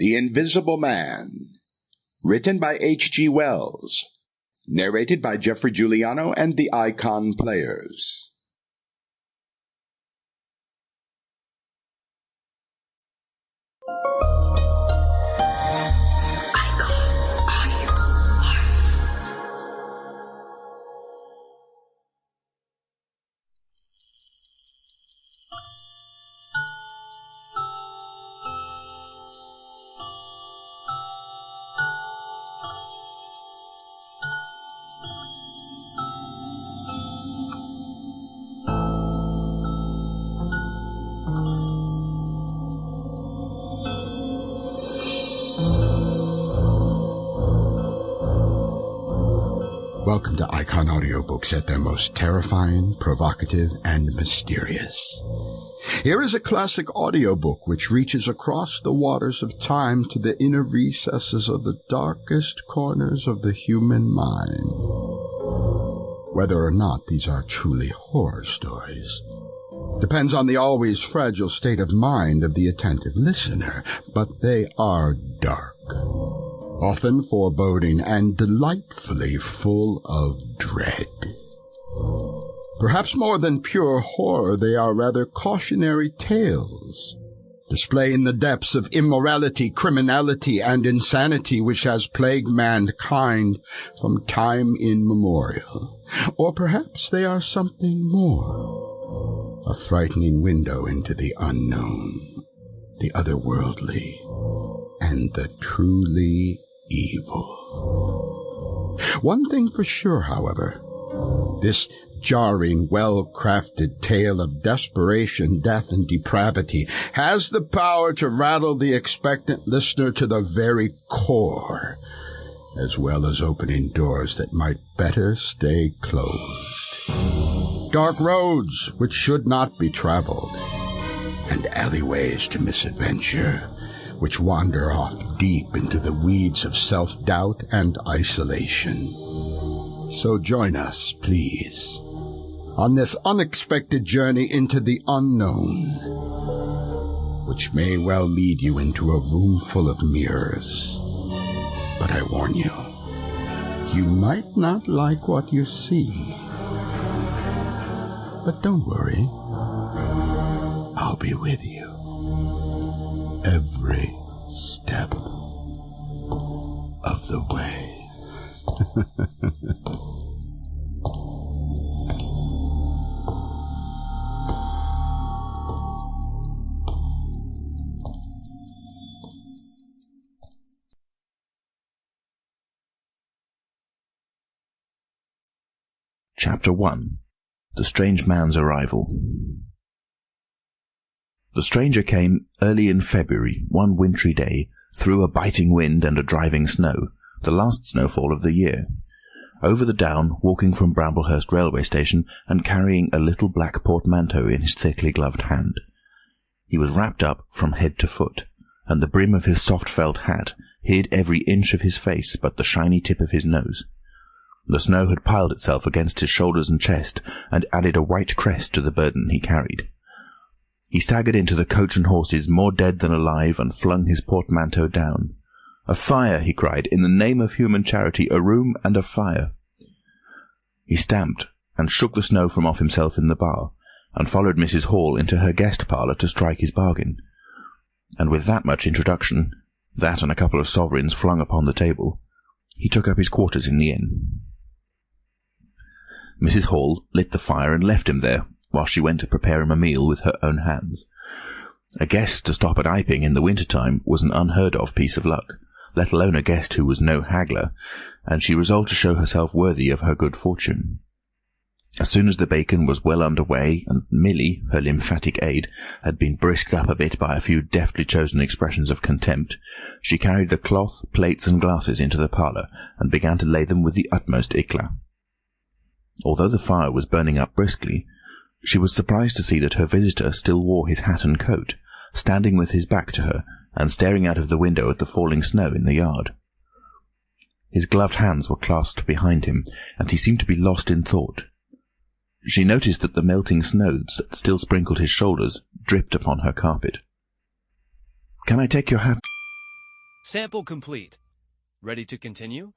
The Invisible Man, written by H.G. Wells, narrated by Geoffrey, Giuliano, and the Icon Players. Welcome to Icon Audiobooks at their most terrifying, provocative, and mysterious. Here is a classic audiobook which reaches across the waters of time to the inner recesses of the darkest corners of the human mind. Whether or not these are truly horror stories depends on the always fragile state of mind of the attentive listener, but they are dark, often foreboding and delightfully full of dread. Perhaps more than pure horror, they are rather cautionary tales, displaying the depths of immorality, criminality, and insanity which has plagued mankind from time immemorial. Or perhaps they are something more, a frightening window into the unknown, the otherworldly, and the truly evil. One thing for sure, however, this jarring, well-crafted tale of desperation, death, and depravity has the power to rattle the expectant listener to the very core, as well as opening doors that might better stay closed. Dark roads which should not be traveled, and alleyways to misadventure, which wander off deep into the weeds of self-doubt and isolation. So join us, please, on this unexpected journey into the unknown, which may well lead you into a room full of mirrors. But I warn you, you might not like what you see. But don't worry, I'll be with you every step of the way. Chapter 1. The Strange Man's Arrival. The stranger came early in February, one wintry day, through a biting wind and a driving snow, the last snowfall of the year, over the down, walking from Bramblehurst railway station and carrying a little black portmanteau in his thickly gloved hand. He was wrapped up from head to foot, and the brim of his soft felt hat hid every inch of his face but the shiny tip of his nose. The snow had piled itself against his shoulders and chest, and added a white crest to the burden he carried. He staggered into the coach and horses, more dead than alive, and flung his portmanteau down. "A fire!" he cried. "In the name of human charity, a room and a fire!" He stamped and shook the snow from off himself in the bar, and followed Mrs. Hall into her guest parlour to strike his bargain. And with that much introduction, that and a couple of sovereigns flung upon the table, he took up his quarters in the inn. Mrs. Hall lit the fire and left him there, while she went to prepare him a meal with her own hands. A guest to stop at Iping in the winter-time was an unheard-of piece of luck, let alone a guest who was no haggler, and she resolved to show herself worthy of her good fortune. As soon as the bacon was well under way, and Milly, her lymphatic aid, had been brisked up a bit by a few deftly chosen expressions of contempt, she carried the cloth, plates, and glasses into the parlour, and began to lay them with the utmost éclat. Although the fire was burning up briskly, she was surprised to see that her visitor still wore his hat and coat, standing with his back to her, and staring out of the window at the falling snow in the yard. His gloved hands were clasped behind him, and he seemed to be lost in thought. She noticed that the melting snow that still sprinkled his shoulders dripped upon her carpet. "Can I take your hat?" Sample complete. Ready to continue?